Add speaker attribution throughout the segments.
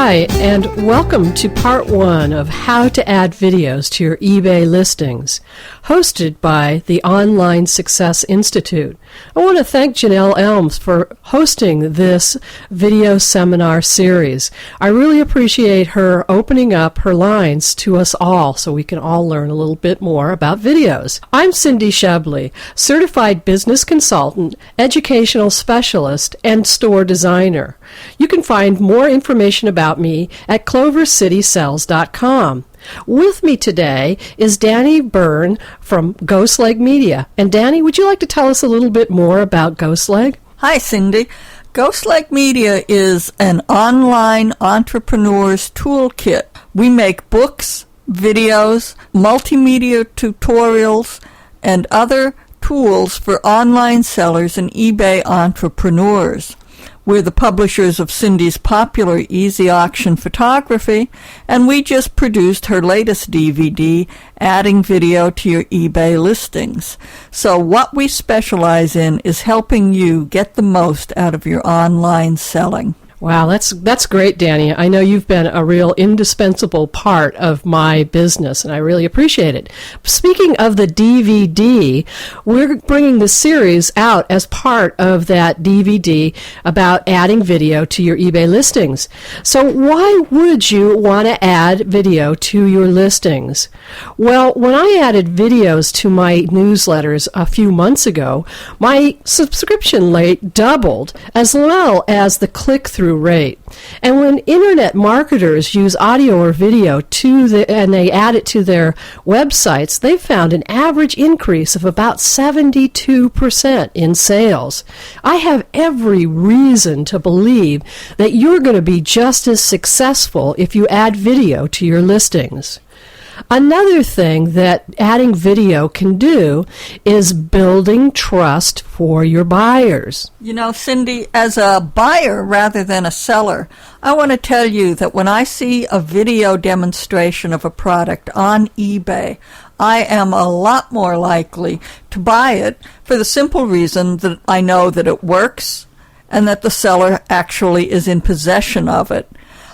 Speaker 1: Hi, and welcome to part one of How to Add Videos to Your eBay Listings, hosted by the Online Success Institute. I want to thank Janelle Elms for hosting this video seminar series. I really appreciate her opening up her lines to us all so we can all learn a little bit more about videos. I'm Cindy Shebley, certified business consultant, educational specialist, and store designer. You can find more information about me at clovercitysells.com. With me today is Danny Byrne from Ghostleg Media. And Danny, would you like to tell us a little bit more about Ghostleg?
Speaker 2: Hi, Cindy. Ghostleg Media is an online entrepreneur's toolkit. We make books, videos, multimedia tutorials, and other tools for online sellers and eBay entrepreneurs. We're the publishers of Cindy's popular Easy Auction Photography, and we just produced her latest DVD, Adding Video to Your eBay Listings. So what we specialize in is helping you get the most out of your online selling.
Speaker 1: Wow, that's great, Danny. I know you've been a real indispensable part of my business, and I really appreciate it. Speaking of the DVD, we're bringing the series out as part of that DVD about adding video to your eBay listings. So why would you want to add video to your listings? Well, when I added videos to my newsletters a few months ago, my subscription rate doubled, as well as the click-through rate. And when internet marketers use audio or video and they add it to their websites, they found an average increase of about 72% in sales. I have every reason to believe that you're going to be just as successful if you add video to your listings. Another thing that adding video can do is building trust for your buyers.
Speaker 2: You know, Cindy, as a buyer rather than a seller, I want to tell you that when I see a video demonstration of a product on eBay, I am a lot more likely to buy it for the simple reason that I know that it works and that the seller actually is in possession of it.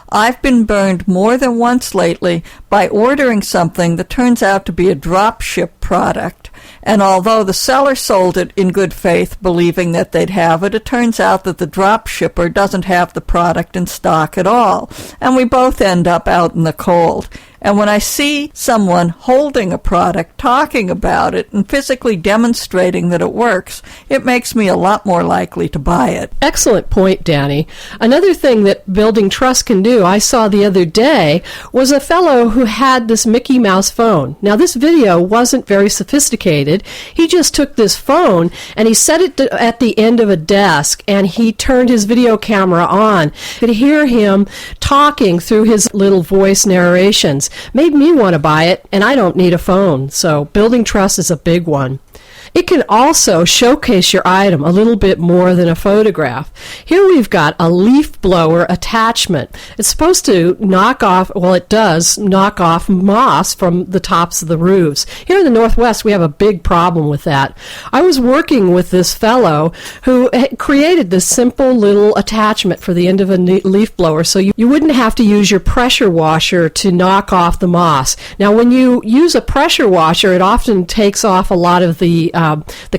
Speaker 2: I've been burned more than once lately by ordering something that turns out to be a drop ship product. And although the seller sold it in good faith, believing that they'd have it, it turns out that the drop shipper doesn't have the product in stock at all. And we both end up out in the cold. And when I see someone holding a product, talking about it, and physically demonstrating that it works, it makes me a lot more likely to buy it.
Speaker 1: Excellent point, Danny. Another thing that building trust can do, I saw the other day, was a fellow who had this Mickey Mouse phone. Now, this video wasn't very sophisticated. He just took this phone and he set it at the end of a desk, and he turned his video camera on. You could hear him talking through his little voice narrations. Made me want to buy it, and I don't need a phone, so building trust is a big one. It can also showcase your item a little bit more than a photograph. Here we've got a leaf blower attachment. It's supposed to knock off, well, it does knock off moss from the tops of the roofs. Here in the Northwest, we have a big problem with that. I was working with this fellow who created this simple little attachment for the end of a leaf blower so you wouldn't have to use your pressure washer to knock off the moss. Now, when you use a pressure washer, it often takes off a lot of the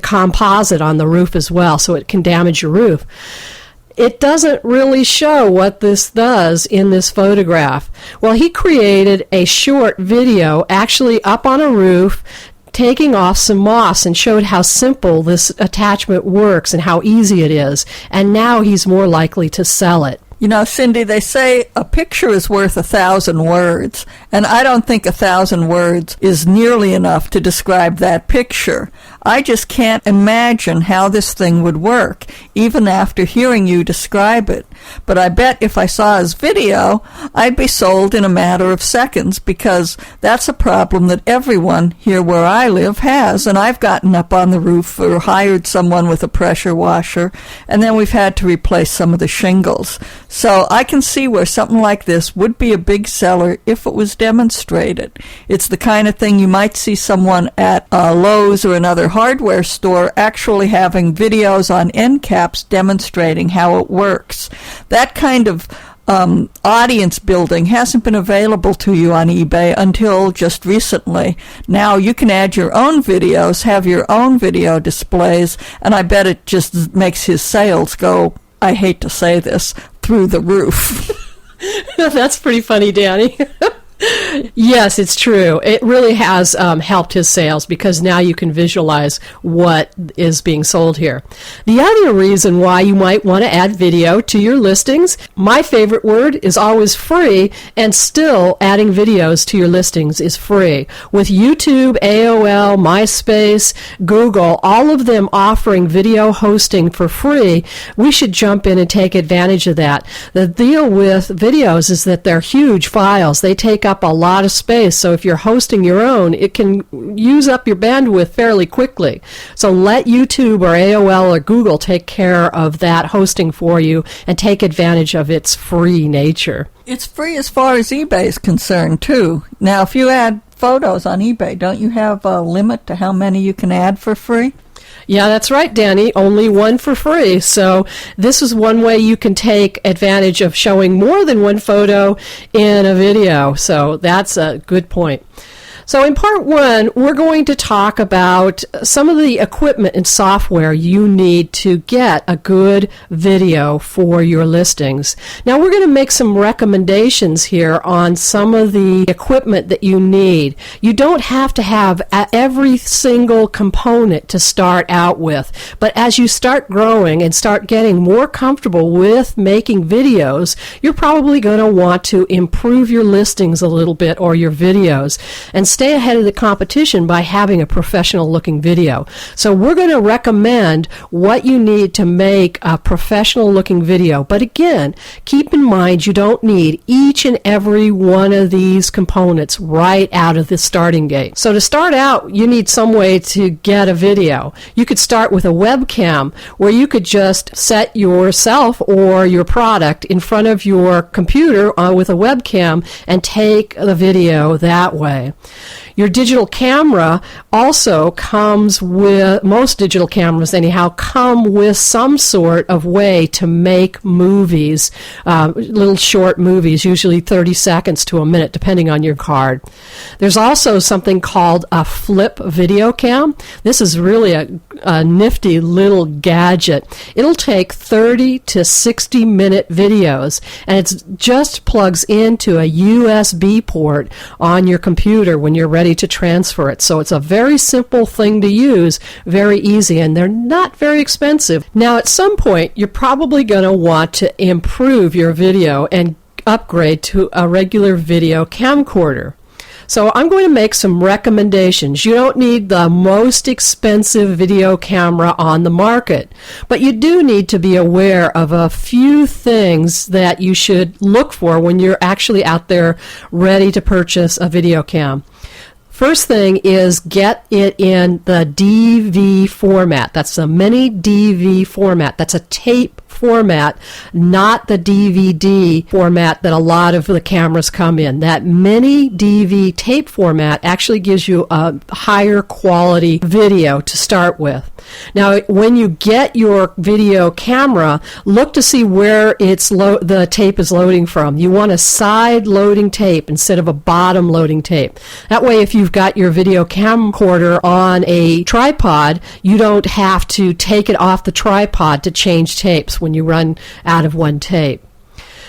Speaker 1: composite on the roof as well, so it can damage your roof. It doesn't really show what this does in this photograph. Well, he created a short video actually up on a roof taking off some moss and showed how simple this attachment works and how easy it is. And now he's more likely to sell it.
Speaker 2: You know, Cindy, they say a picture is worth 1,000 words, and I don't think 1,000 words is nearly enough to describe that picture. I just can't imagine how this thing would work, even after hearing you describe it. But I bet if I saw his video, I'd be sold in a matter of seconds, because that's a problem that everyone here where I live has, and I've gotten up on the roof or hired someone with a pressure washer, and then we've had to replace some of the shingles. So I can see where something like this would be a big seller if it was demonstrated. It's the kind of thing you might see someone at Lowe's or another hardware store actually having videos on end caps demonstrating how it works. That kind of audience building hasn't been available to you on eBay until just recently. Now you can add your own videos, have your own video displays, and I bet it just makes his sales go, I hate to say this, through the roof.
Speaker 1: That's pretty funny, Danny. Yes, it's true. It really has helped his sales because now you can visualize what is being sold here. The other reason why you might want to add video to your listings, my favorite word is always free, and still adding videos to your listings is free. With YouTube, AOL, MySpace, Google, all of them offering video hosting for free, we should jump in and take advantage of that. The deal with videos is that they're huge files. They take up a lot of space, so if you're hosting your own, it can use up your bandwidth fairly quickly. So let YouTube or AOL or Google take care of that hosting for you and take advantage of its free nature.
Speaker 2: It's free as far as eBay is concerned, too. Now, if you add photos on eBay, don't you have a limit to how many you can add for free?
Speaker 1: Yeah, that's right, Danny. Only one for free. So this is one way you can take advantage of showing more than one photo in a video. So that's a good point. So in part one, we're going to talk about some of the equipment and software you need to get a good video for your listings. Now we're going to make some recommendations here on some of the equipment that you need. You don't have to have every single component to start out with, but as you start growing and start getting more comfortable with making videos, you're probably going to want to improve your listings a little bit or your videos and stay ahead of the competition by having a professional looking video. So we're going to recommend what you need to make a professional looking video. But again, keep in mind you don't need each and every one of these components right out of the starting gate. So to start out, you need some way to get a video. You could start with a webcam where you could just set yourself or your product in front of your computer with a webcam and take the video that way. Your digital camera also comes with, most digital cameras anyhow, come with some sort of way to make movies, little short movies, usually 30 seconds to a minute, depending on your card. There's also something called a flip video cam. This is really a nifty little gadget. It'll take 30 to 60 minute videos, and it just plugs into a USB port on your computer when you're ready to transfer it. So it's a very simple thing to use, very easy, and they're not very expensive. Now at some point you're probably going to want to improve your video and upgrade to a regular video camcorder. So I'm going to make some recommendations. You don't need the most expensive video camera on the market, but you do need to be aware of a few things that you should look for when you're actually out there ready to purchase a video cam. First thing is get it in the DV format. That's a mini DV format. That's a tape format, not the DVD format that a lot of the cameras come in. That mini DV tape format actually gives you a higher quality video to start with. Now, when you get your video camera, look to see where the tape is loading from. You want a side loading tape instead of a bottom loading tape. That way, if you've got your video camcorder on a tripod, you don't have to take it off the tripod to change tapes when you run out of one tape.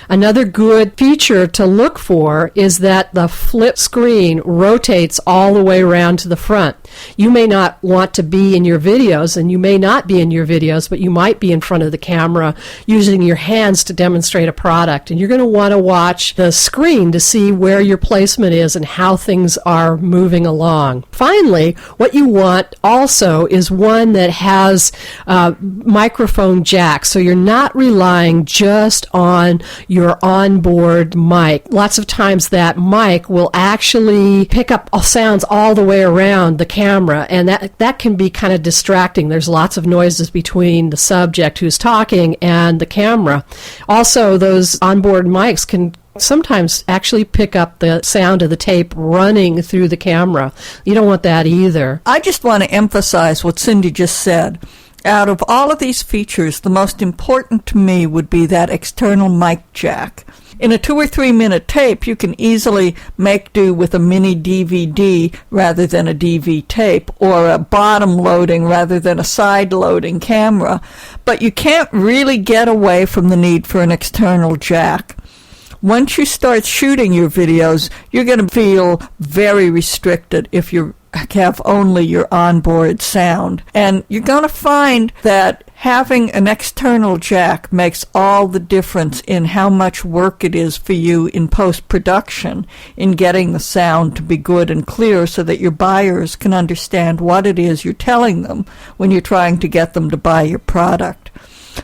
Speaker 1: Another good feature to look for is that the flip screen rotates all the way around to the front. You may not want to be in your videos, and you may not be in your videos, but you might be in front of the camera using your hands to demonstrate a product. And you're going to want to watch the screen to see where your placement is and how things are moving along. Finally, what you want also is one that has microphone jack, so you're not relying just on your onboard mic. Lots of times that mic will actually pick up sounds all the way around the camera, and that can be kind of distracting. There's lots of noises between the subject who's talking and the camera. Also, those onboard mics can sometimes actually pick up the sound of the tape running through the camera. You don't want that either.
Speaker 2: I just want to emphasize what Cindy just said. Out of all of these features, the most important to me would be that external mic jack. In a 2 or 3 minute tape, you can easily make do with a mini DVD rather than a DV tape, or a bottom loading rather than a side loading camera, but you can't really get away from the need for an external jack. Once you start shooting your videos, you're going to feel very restricted if you have only your onboard sound. And you're going to find that having an external jack makes all the difference in how much work it is for you in post-production in getting the sound to be good and clear so that your buyers can understand what it is you're telling them when you're trying to get them to buy your product.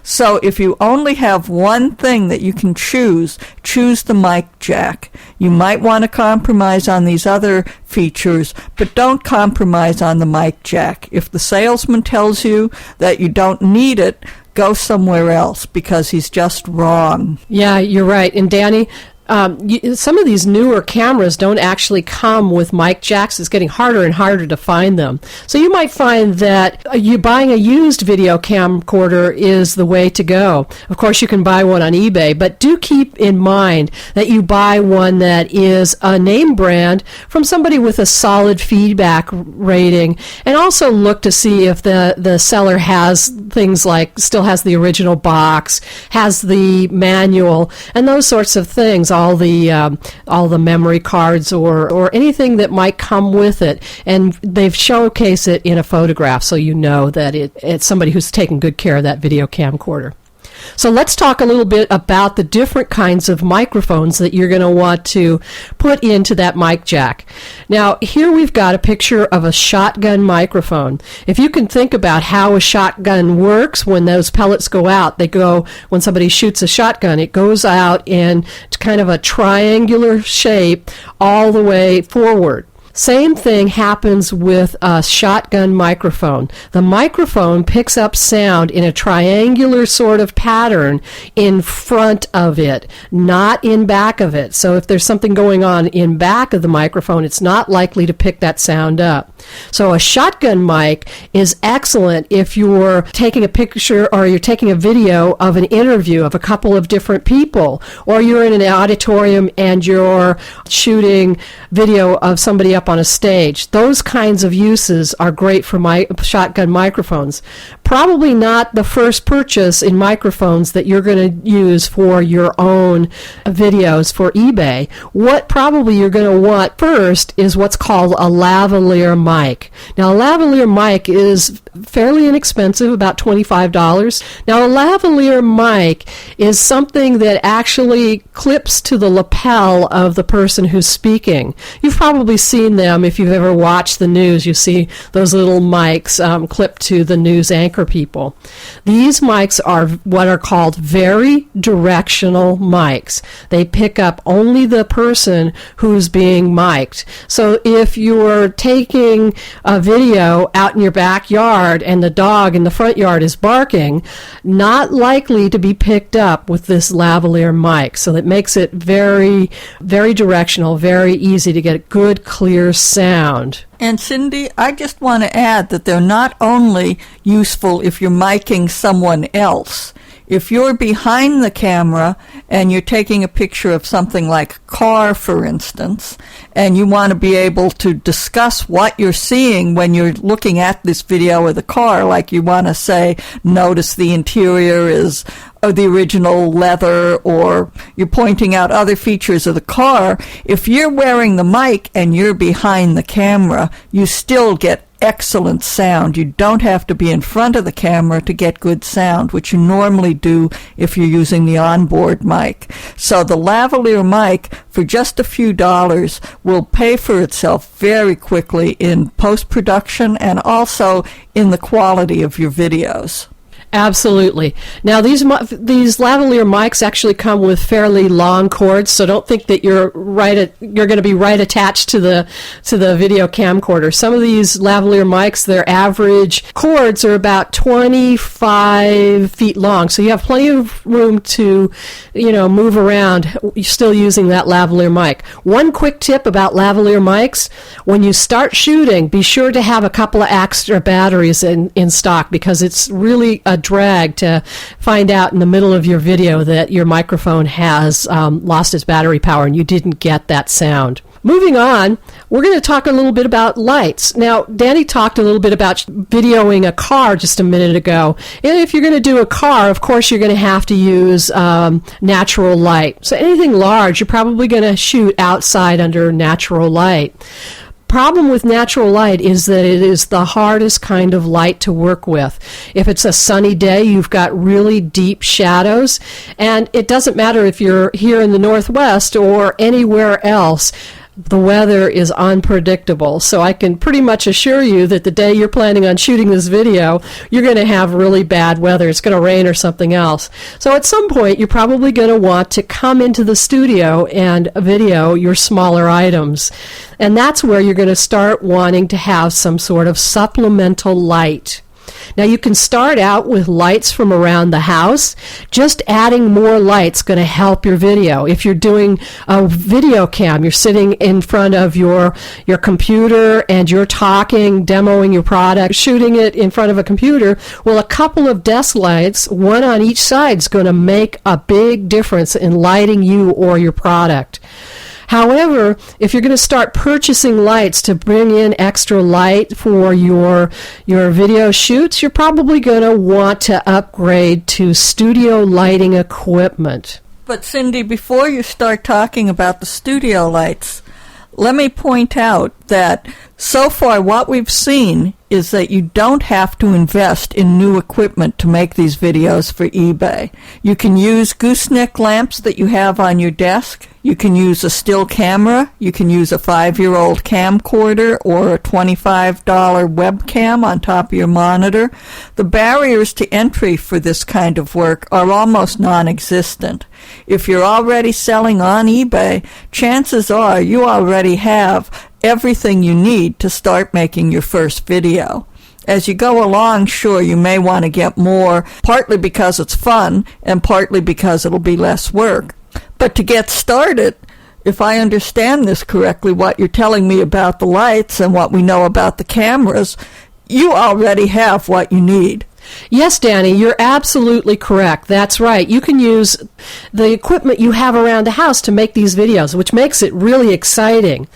Speaker 2: So if you only have one thing that you can choose the mic jack. You might want to compromise on these other features, but don't compromise on the mic jack. If the salesman tells you that you don't need it, go somewhere else because he's just wrong.
Speaker 1: Yeah, you're right. And Danny, some of these newer cameras don't actually come with mic jacks. It's getting harder and harder to find them. So you might find that you buying a used video camcorder is the way to go. Of course, you can buy one on eBay, but do keep in mind that you buy one that is a name brand from somebody with a solid feedback rating, and also look to see if the seller has things like still has the original box, has the manual, and those sorts of things. All the memory cards or anything that might come with it, and they've showcased it in a photograph, so you know that it's somebody who's taken good care of that video camcorder. So let's talk a little bit about the different kinds of microphones that you're going to want to put into that mic jack. Now, here we've got a picture of a shotgun microphone. If you can think about how a shotgun works, when those pellets go out, when somebody shoots a shotgun, it goes out in kind of a triangular shape all the way forward. Same thing happens with a shotgun microphone. The microphone picks up sound in a triangular sort of pattern in front of it, not in back of it. So if there's something going on in back of the microphone, it's not likely to pick that sound up. So a shotgun mic is excellent if you're taking a picture or you're taking a video of an interview of a couple of different people, or you're in an auditorium and you're shooting video of somebody up on a stage. Those kinds of uses are great for shotgun microphones. Probably not the first purchase in microphones that you're going to use for your own videos for eBay. What probably you're going to want first is what's called a lavalier mic. Now, a lavalier mic is fairly inexpensive, about $25. Now, a lavalier mic is something that actually clips to the lapel of the person who's speaking. You've probably seen them if you've ever watched the news. You see those little mics clipped to the news anchor people. These mics are what are called very directional mics. They pick up only the person who's being mic'd. So if you're taking a video out in your backyard and the dog in the front yard is barking, not likely to be picked up with this lavalier mic. So that makes it very, very directional, very easy to get good, clear sound.
Speaker 2: And Cindy, I just want to add that they're not only useful if you're miking someone else. If you're behind the camera and you're taking a picture of something like a car, for instance, and you want to be able to discuss what you're seeing when you're looking at this video of the car, like you want to say, notice the interior is the original leather, or you're pointing out other features of the car, if you're wearing the mic and you're behind the camera, you still get excellent sound. You don't have to be in front of the camera to get good sound, which you normally do if you're using the onboard mic. So the lavalier mic, for just a few dollars, will pay for itself very quickly in post-production and also in the quality of your videos.
Speaker 1: Absolutely. Now, these lavalier mics actually come with fairly long cords, so don't think that you're going to be right attached to the video camcorder. Some of these lavalier mics, their average cords are about 25 feet long, so you have plenty of room to, move around. You're still using that lavalier mic. One quick tip about lavalier mics: when you start shooting, be sure to have a couple of extra batteries in stock, because it's really a drag to find out in the middle of your video that your microphone has lost its battery power and you didn't get that sound. Moving on, we're going to talk a little bit about lights. Now, Danny talked a little bit about videoing a car just a minute ago. And if you're going to do a car, of course, you're going to have to use natural light. So anything large, you're probably going to shoot outside under natural light. Problem with natural light is that it is the hardest kind of light to work with. If it's a sunny day, you've got really deep shadows, and it doesn't matter if you're here in the Northwest or anywhere else. The weather is unpredictable, so I can pretty much assure you that the day you're planning on shooting this video, you're going to have really bad weather. It's going to rain or something else. So at some point, you're probably going to want to come into the studio and video your smaller items. And that's where you're going to start wanting to have some sort of supplemental light. Now, you can start out with lights from around the house. Just adding more light's going to help your video. If you're doing a video cam, you're sitting in front of your computer and you're talking, demoing your product, shooting it in front of a computer, well, a couple of desk lights, one on each side, is going to make a big difference in lighting you or your product. However, if you're going to start purchasing lights to bring in extra light for your video shoots, you're probably going to want to upgrade to studio lighting equipment.
Speaker 2: But Cindy, before you start talking about the studio lights, let me point out that so far what we've seen is that you don't have to invest in new equipment to make these videos for eBay. You can use gooseneck lamps that you have on your desk. You can use a still camera. You can use a 5-year-old camcorder or a $25 webcam on top of your monitor. The barriers to entry for this kind of work are almost non-existent. If you're already selling on eBay, chances are you already have everything you need to start making your first video. As you go along, sure, you may want to get more, partly because it's fun and partly because it'll be less work. But to get started, if I understand this correctly, what you're telling me about the lights and what we know about the cameras, you already have what you need.
Speaker 1: Yes, Danny, you're absolutely correct. That's right. You can use the equipment you have around the house to make these videos, which makes it really exciting.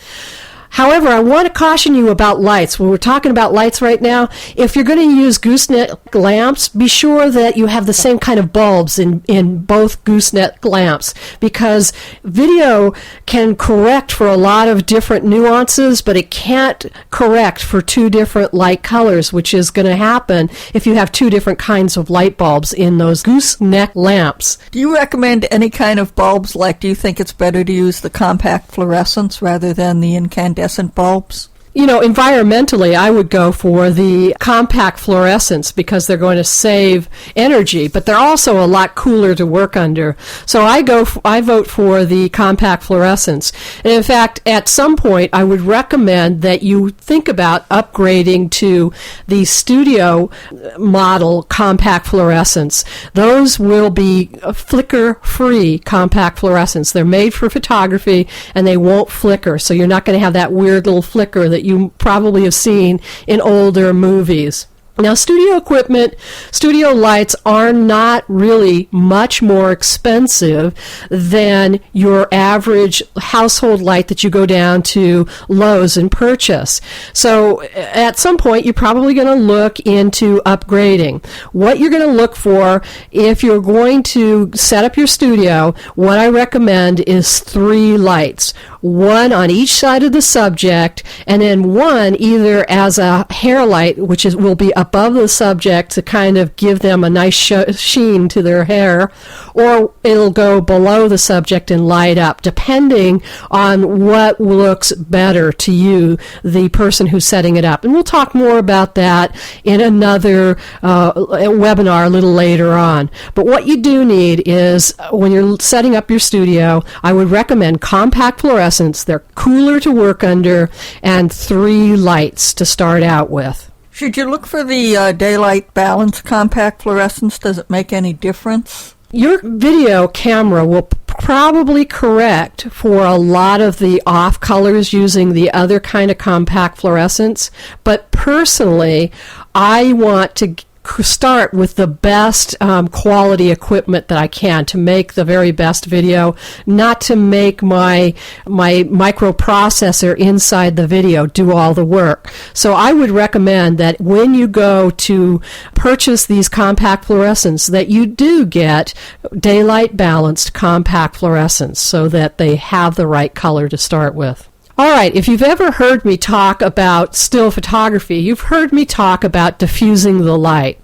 Speaker 1: However, I want to caution you about lights. When we're talking about lights right now, if you're going to use gooseneck lamps, be sure that you have the same kind of bulbs in both gooseneck lamps, because video can correct for a lot of different nuances, but it can't correct for two different light colors, which is going to happen if you have two different kinds of light bulbs in those gooseneck lamps.
Speaker 2: Do you recommend any kind of bulbs? Like, do you think it's better to use the compact fluorescents rather than the incandescent bulbs?
Speaker 1: You know, environmentally, I would go for the compact fluorescents because they're going to save energy, but they're also a lot cooler to work under. So I vote for the compact fluorescents. And in fact, at some point, I would recommend that you think about upgrading to the studio model compact fluorescents. Those will be flicker-free compact fluorescents. They're made for photography, and they won't flicker, so you're not going to have that weird little flicker that you probably have seen in older movies. Now, studio equipment, studio lights are not really much more expensive than your average household light that you go down to Lowe's and purchase. So at some point, you're probably going to look into upgrading. What you're going to look for if you're going to set up your studio, what I recommend is 3 lights. One on each side of the subject, and then one either as a hair light, which will be above the subject to kind of give them a nice sheen to their hair, or it'll go below the subject and light up, depending on what looks better to you, the person who's setting it up. And we'll talk more about that in another webinar a little later on. But what you do need is, when you're setting up your studio, I would recommend compact fluorescents. They're cooler to work under, and 3 lights to start out with.
Speaker 2: Should you look for the daylight balance compact fluorescence? Does it make any difference?
Speaker 1: Your video camera will probably correct for a lot of the off colors using the other kind of compact fluorescence, but personally, I want to start with the best quality equipment that I can to make the very best video, not to make my microprocessor inside the video do all the work. So I would recommend that when you go to purchase these compact fluorescents, that you do get daylight balanced compact fluorescents so that they have the right color to start with. All right, if you've ever heard me talk about still photography, you've heard me talk about diffusing the light.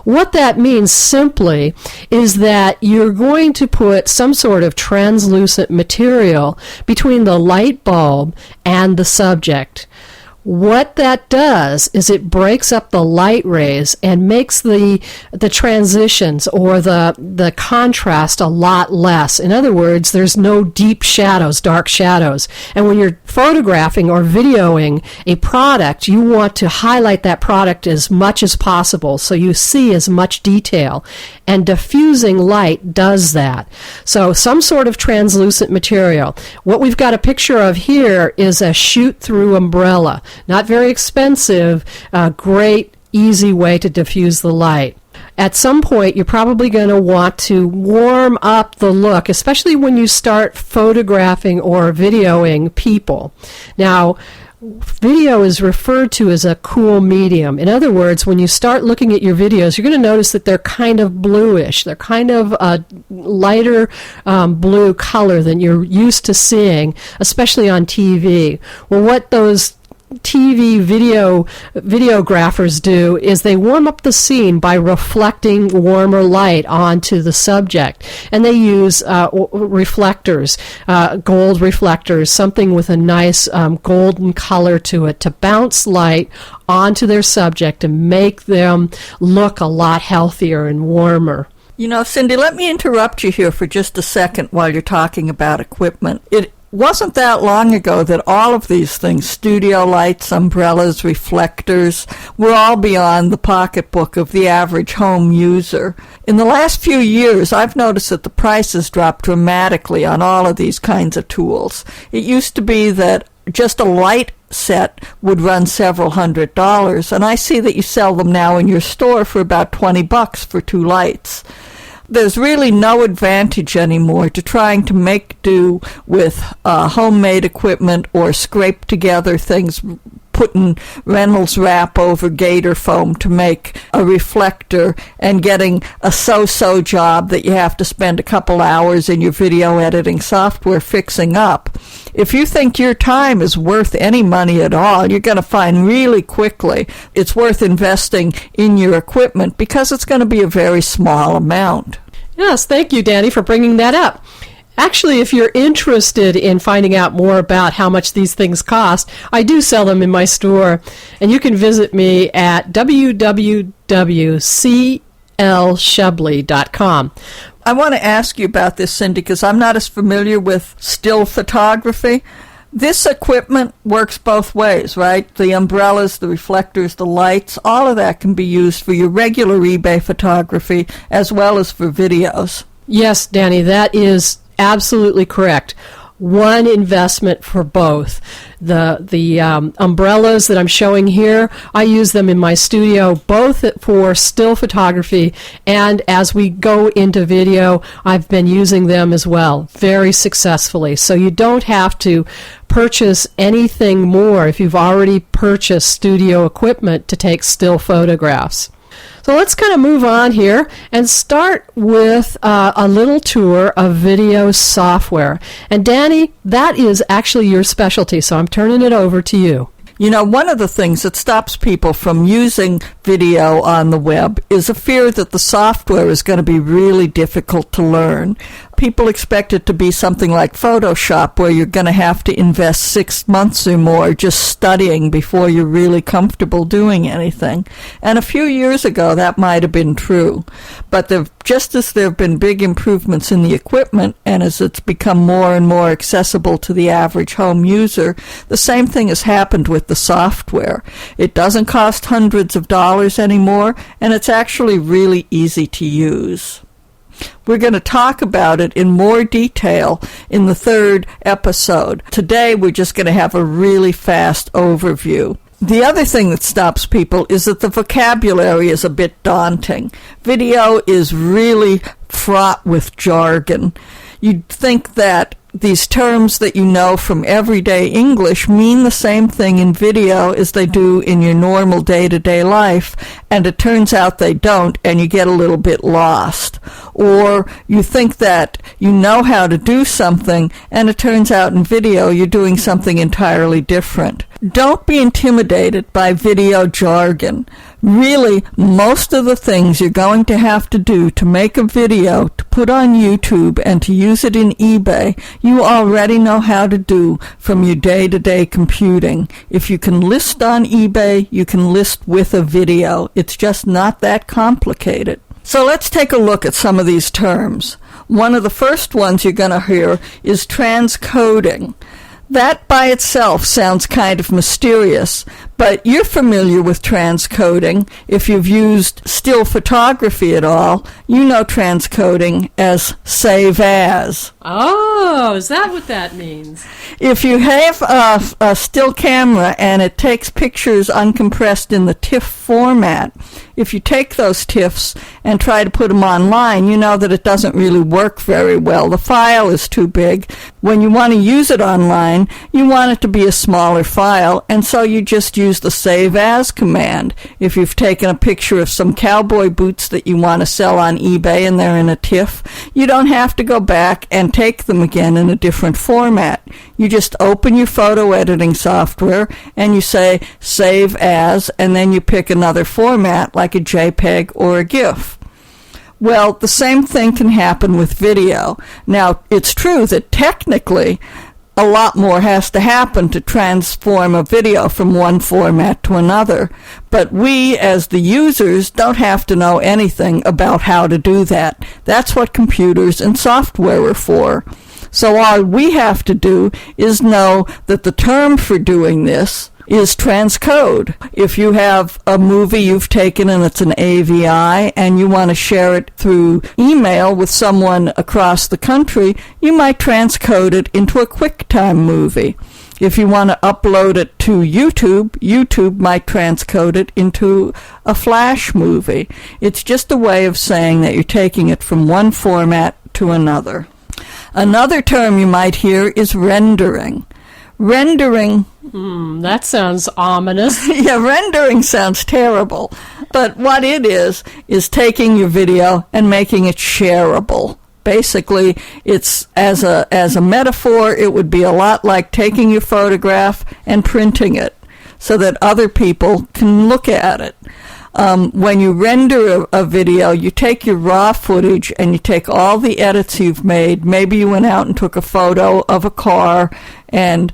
Speaker 1: What that means simply is that you're going to put some sort of translucent material between the light bulb and the subject. What that does is it breaks up the light rays and makes the transitions or the contrast a lot less. In other words, there's no deep shadows, dark shadows. And when you're photographing or videoing a product, you want to highlight that product as much as possible so you see as much detail. And diffusing light does that. So some sort of translucent material. What we've got a picture of here is a shoot-through umbrella. Not very expensive, great, easy way to diffuse the light. At some point, you're probably going to want to warm up the look, especially when you start photographing or videoing people. Now, video is referred to as a cool medium. In other words, when you start looking at your videos, you're going to notice that they're kind of bluish. They're kind of a lighter blue color than you're used to seeing, especially on TV. Well, what those TV videographers do is they warm up the scene by reflecting warmer light onto the subject, and they use reflectors, gold reflectors, something with a nice golden color to it, to bounce light onto their subject and make them look a lot healthier and warmer.
Speaker 2: You know, Cindy, let me interrupt you here for just a second while you're talking about equipment. It wasn't that long ago that all of these things, studio lights, umbrellas, reflectors, were all beyond the pocketbook of the average home user. In the last few years, I've noticed that the prices dropped dramatically on all of these kinds of tools. It used to be that just a light set would run several $100s, and I see that you sell them now in your store for about $20 for 2 lights. There's really no advantage anymore to trying to make do with homemade equipment or scrape together things, putting Reynolds wrap over gator foam to make a reflector and getting a so-so job that you have to spend a couple hours in your video editing software fixing up. If you think your time is worth any money at all, you're going to find really quickly it's worth investing in your equipment because it's going to be a very small amount.
Speaker 1: Yes, thank you, Danny, for bringing that up. Actually, if you're interested in finding out more about how much these things cost, I do sell them in my store, and you can visit me at www.clshubley.com.
Speaker 2: I want to ask you about this, Cindy, because I'm not as familiar with still photography. This equipment works both ways, right? The umbrellas, the reflectors, the lights, all of that can be used for your regular eBay photography as well as for videos.
Speaker 1: Yes, Danny, that is absolutely correct. One investment for both. The umbrellas that I'm showing here, I use them in my studio both for still photography, and as we go into video, I've been using them as well very successfully. So you don't have to purchase anything more if you've already purchased studio equipment to take still photographs. So let's kind of move on here and start with a little tour of video software. And Danny, that is actually your specialty, so I'm turning it over to you.
Speaker 2: You know, one of the things that stops people from using video on the web is a fear that the software is going to be really difficult to learn. People expect it to be something like Photoshop, where you're going to have to invest 6 months or more just studying before you're really comfortable doing anything. And a few years ago, that might have been true. But just as there have been big improvements in the equipment, and as it's become more and more accessible to the average home user, the same thing has happened with the software. It doesn't cost hundreds of dollars anymore, and it's actually really easy to use. We're going to talk about it in more detail in the 3rd episode. Today, we're just going to have a really fast overview. The other thing that stops people is that the vocabulary is a bit daunting. Video is really fraught with jargon. You'd think that these terms that you know from everyday English mean the same thing in video as they do in your normal day-to-day life, and it turns out they don't, and you get a little bit lost. Or you think that you know how to do something, and it turns out in video you're doing something entirely different. Don't be intimidated by video jargon. Really, most of the things you're going to have to do to make a video, to put on YouTube, and to use it in eBay, you already know how to do from your day-to-day computing. If you can list on eBay, you can list with a video. It's just not that complicated. So let's take a look at some of these terms. One of the first ones you're going to hear is transcoding. That by itself sounds kind of mysterious, but you're familiar with transcoding. If you've used still photography at all, you know transcoding as save as.
Speaker 1: Oh, is that what that means?
Speaker 2: If you have a still camera and it takes pictures uncompressed in the TIFF format, if you take those TIFFs and try to put them online, you know that it doesn't really work very well. The file is too big. When you want to use it online, you want it to be a smaller file, and so you just use the save as command. If you've taken a picture of some cowboy boots that you want to sell on eBay and they're in a TIFF, you don't have to go back and take them again in a different format. You just open your photo editing software and you say save as, and then you pick another format like a JPEG or a GIF. Well, the same thing can happen with video. Now, it's true that technically a lot more has to happen to transform a video from one format to another, but we as the users don't have to know anything about how to do that. That's what computers and software are for. So all we have to do is know that the term for doing this is transcode. If you have a movie you've taken and it's an AVI and you want to share it through email with someone across the country, you might transcode it into a QuickTime movie. If you want to upload it to YouTube, YouTube might transcode it into a Flash movie. It's just a way of saying that you're taking it from one format to another. Another term you might hear is rendering. Rendering.
Speaker 1: That sounds ominous.
Speaker 2: Yeah, rendering sounds terrible. But what it is taking your video and making it shareable. Basically, it's as a metaphor, it would be a lot like taking your photograph and printing it so that other people can look at it. When you render a video, you take your raw footage and you take all the edits you've made. Maybe you went out and took a photo of a car, and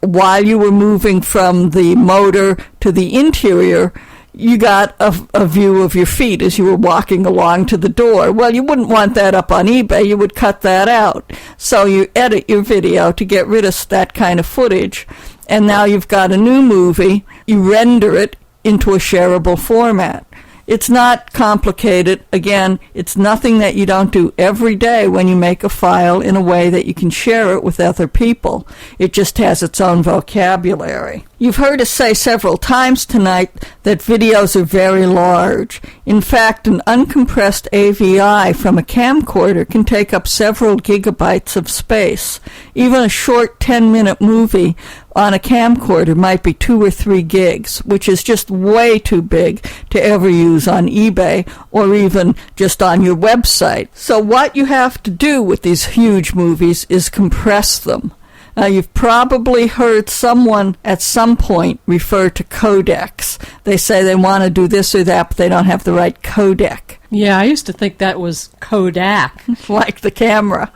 Speaker 2: while you were moving from the motor to the interior, you got a view of your feet as you were walking along to the door. Well, you wouldn't want that up on eBay. You would cut that out. So you edit your video to get rid of that kind of footage. And now you've got a new movie. You render it into a shareable format. It's not complicated. Again, it's nothing that you don't do every day when you make a file in a way that you can share it with other people. It just has its own vocabulary. You've heard us say several times tonight that videos are very large. In fact, an uncompressed AVI from a camcorder can take up several gigabytes of space. Even a short 10-minute movie on a camcorder might be 2 or 3 gigs, which is just way too big to ever use on eBay or even just on your website. So what you have to do with these huge movies is compress them. Now, you've probably heard someone at some point refer to codecs. They say they want to do this or that, but they don't have the right codec.
Speaker 1: Yeah, I used to think that was Kodak.
Speaker 2: Like the camera.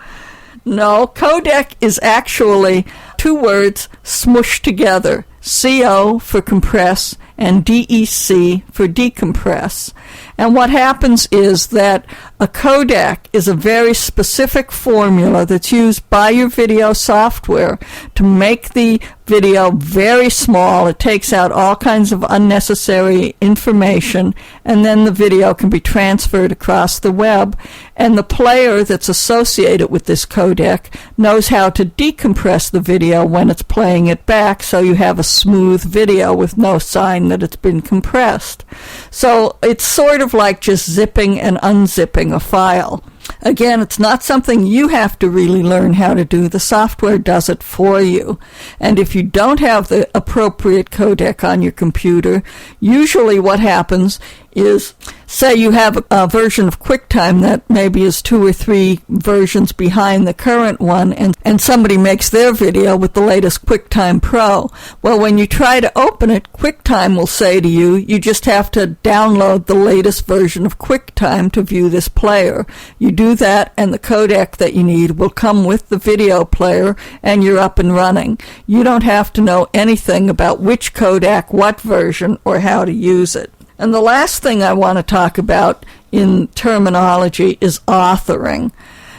Speaker 2: No, codec is actually 2 words smushed together. CO for compress and DEC for decompress. And what happens is that a codec is a very specific formula that's used by your video software to make the video very small. It takes out all kinds of unnecessary information, and then the video can be transferred across the web. And the player that's associated with this codec knows how to decompress the video when it's playing it back, so you have a smooth video with no sign that it's been compressed. So it's sort of like just zipping and unzipping a file. Again, it's not something you have to really learn how to do. The software does it for you. And if you don't have the appropriate codec on your computer, usually what happens is, say you have a version of QuickTime that maybe is 2 or 3 versions behind the current one, and somebody makes their video with the latest QuickTime Pro. Well, when you try to open it, QuickTime will say to you, you just have to download the latest version of QuickTime to view this player. You do that, and the codec that you need will come with the video player, and you're up and running. You don't have to know anything about which codec, what version, or how to use it. And the last thing I want to talk about in terminology is authoring.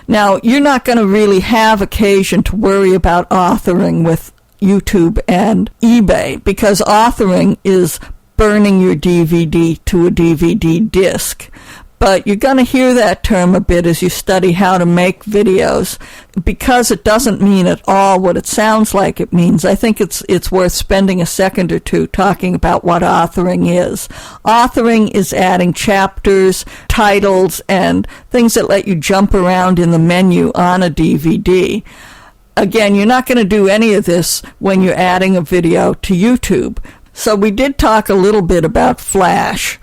Speaker 2: Now, you're not going to really have occasion to worry about authoring with YouTube and eBay, because authoring is burning your DVD to a DVD disc. But you're going to hear that term a bit as you study how to make videos, because it doesn't mean at all what it sounds like it means. I think it's worth spending a second or two talking about what authoring is. Authoring is adding chapters, titles, and things that let you jump around in the menu on a DVD. Again, you're not going to do any of this when you're adding a video to YouTube. So we did talk a little bit about Flash.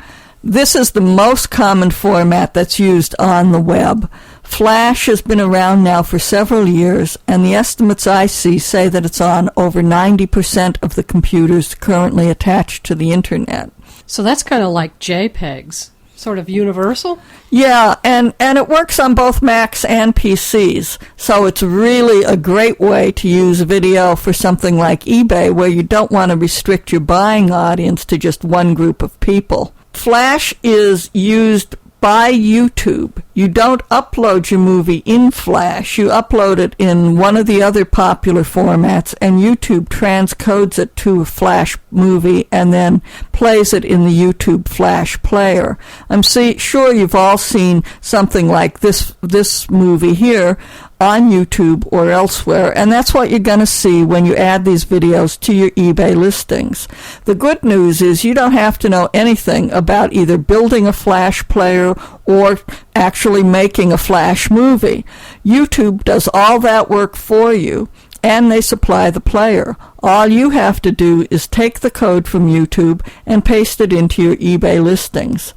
Speaker 2: This is the most common format that's used on the web. Flash has been around now for several years, and the estimates I see say that it's on over 90% of the computers currently attached to the internet.
Speaker 1: So that's kind of like JPEGs, sort of universal?
Speaker 2: Yeah, and it works on both Macs and PCs, so it's really a great way to use video for something like eBay, where you don't want to restrict your buying audience to just one group of people. Flash is used by YouTube. You don't upload your movie in Flash. You upload it in one of the other popular formats, and YouTube transcodes it to a Flash movie and then plays it in the YouTube Flash player. I'm sure you've all seen something like this movie here on YouTube or elsewhere, and that's what you're going to see when you add these videos to your eBay listings. The good news is you don't have to know anything about either building a Flash player or actually making a Flash movie. YouTube does all that work for you, and they supply the player. All you have to do is take the code from YouTube and paste it into your eBay listings.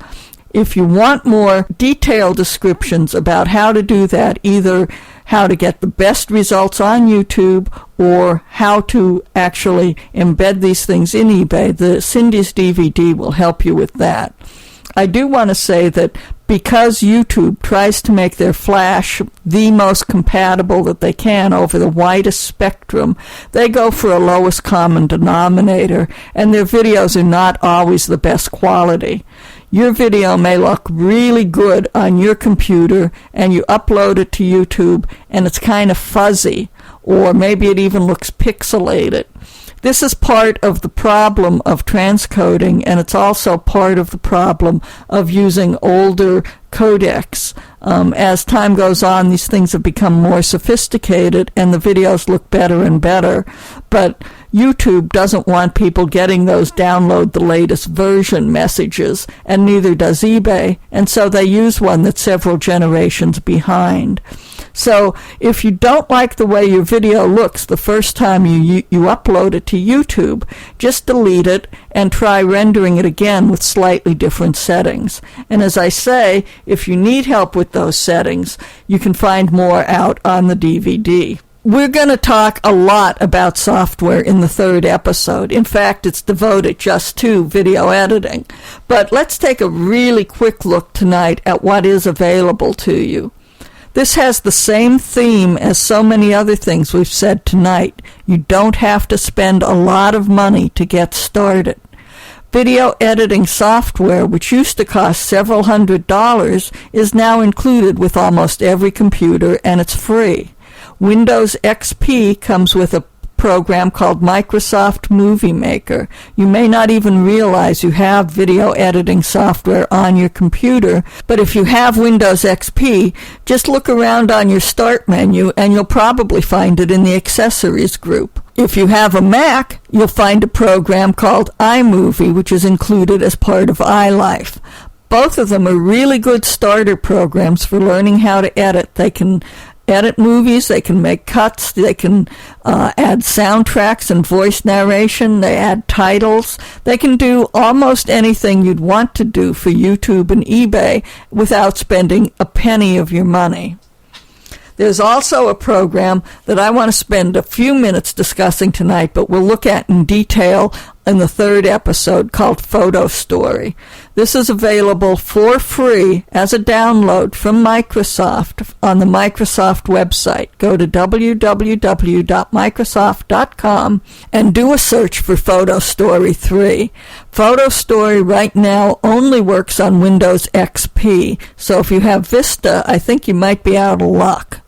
Speaker 2: If you want more detailed descriptions about how to do that, either how to get the best results on YouTube or how to actually embed these things in eBay, the Cindy's DVD will help you with that. I do want to say that because YouTube tries to make their Flash the most compatible that they can over the widest spectrum, they go for a lowest common denominator, and their videos are not always the best quality. Your video may look really good on your computer, and you upload it to YouTube, and it's kind of fuzzy, or maybe it even looks pixelated. This is part of the problem of transcoding, and it's also part of the problem of using older codecs. As time goes on, these things have become more sophisticated, and the videos look better and better. But YouTube doesn't want people getting those download the latest version messages, and neither does eBay, and so they use one that's several generations behind. So if you don't like the way your video looks the first time you upload it to YouTube, just delete it and try rendering it again with slightly different settings. And as I say, if you need help with those settings, you can find more out on the DVD. We're going to talk a lot about software in the third episode. In fact, it's devoted just to video editing. But let's take a really quick look tonight at what is available to you. This has the same theme as so many other things we've said tonight. You don't have to spend a lot of money to get started. Video editing software, which used to cost several $100s, is now included with almost every computer, and it's free. Windows XP comes with a program called Microsoft Movie Maker. You may not even realize you have video editing software on your computer, but if you have Windows XP, just look around on your Start menu and you'll probably find it in the Accessories group. If you have a Mac, you'll find a program called iMovie, which is included as part of iLife. Both of them are really good starter programs for learning how to edit. They can edit movies, they can make cuts, they can add soundtracks and voice narration, they add titles. They can do almost anything you'd want to do for YouTube and eBay without spending a penny of your money. There's also a program that I want to spend a few minutes discussing tonight, but we'll look at in detail in the third episode, called Photo Story. This is available for free as a download from Microsoft on the Microsoft website. Go to www.microsoft.com and do a search for Photo Story 3. Photo Story right now only works on Windows XP, so if you have Vista, I think you might be out of luck.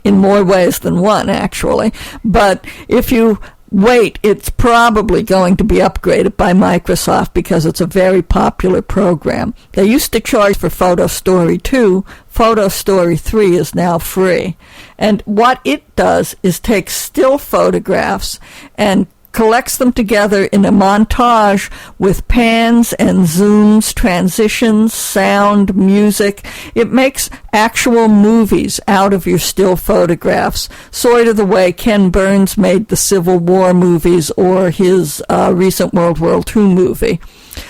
Speaker 2: In more ways than one, actually. But if you wait, it's probably going to be upgraded by Microsoft because it's a very popular program. They used to charge for Photo Story 2. Photo Story 3 is now free. And what it does is take still photographs and collects them together in a montage with pans and zooms, transitions, sound, music. It makes actual movies out of your still photographs, sort of the way Ken Burns made the Civil War movies or his recent World War II movie.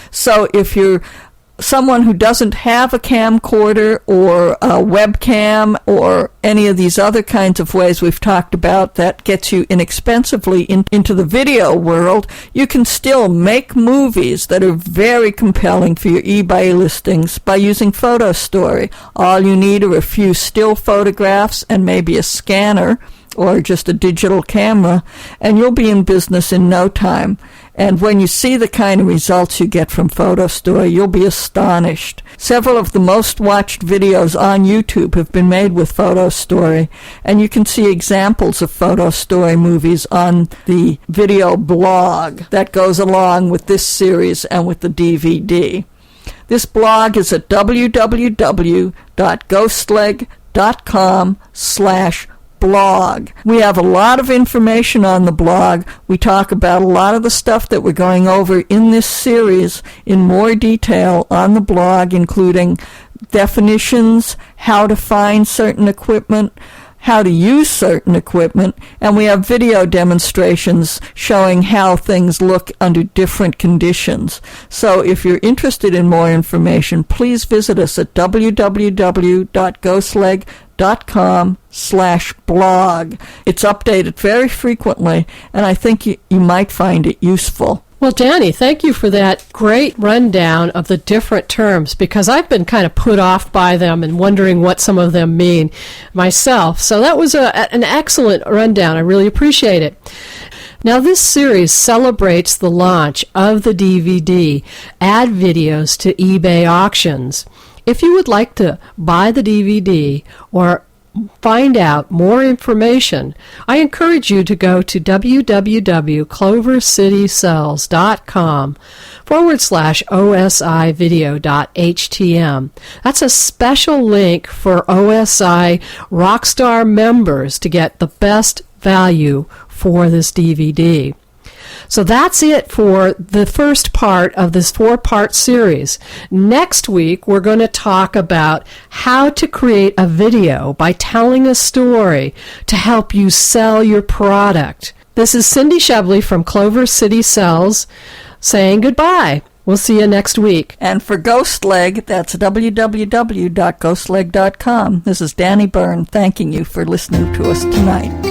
Speaker 2: So if you're someone who doesn't have a camcorder or a webcam or any of these other kinds of ways we've talked about that gets you inexpensively into the video world, you can still make movies that are very compelling for your eBay listings by using Photo Story. All you need are a few still photographs and maybe a scanner or just a digital camera, and you'll be in business in no time. And when you see the kind of results you get from Photo Story, you'll be astonished. Several of the most watched videos on YouTube have been made with Photo Story, and you can see examples of Photo Story movies on the video blog that goes along with this series and with the DVD. This blog is at www.ghostleg.com/blog. We have a lot of information on the blog. We talk about a lot of the stuff that we're going over in this series in more detail on the blog, including definitions, how to find certain equipment, how to use certain equipment, and we have video demonstrations showing how things look under different conditions. So if you're interested in more information, please visit us at www.ghostleg.com/blog. It's updated very frequently, and I think you might find it useful.
Speaker 1: Well, Danny, thank you for that great rundown of the different terms, because I've been kind of put off by them and wondering what some of them mean myself. So that was an excellent rundown. I really appreciate it. Now, this series celebrates the launch of the DVD, Add Videos to eBay Auctions. If you would like to buy the DVD or find out more information, I encourage you to go to www.clovercitycells.com/OSIvideo.htm. That's a special link for OSI Rockstar members to get the best value for this DVD. So that's it for the first part of this 4-part series. Next week, we're going to talk about how to create a video by telling a story to help you sell your product. This is Cindy Shebley from Clover City Cells saying goodbye. We'll see you next week.
Speaker 2: And for Ghostleg, that's www.ghostleg.com. This is Danny Byrne thanking you for listening to us tonight.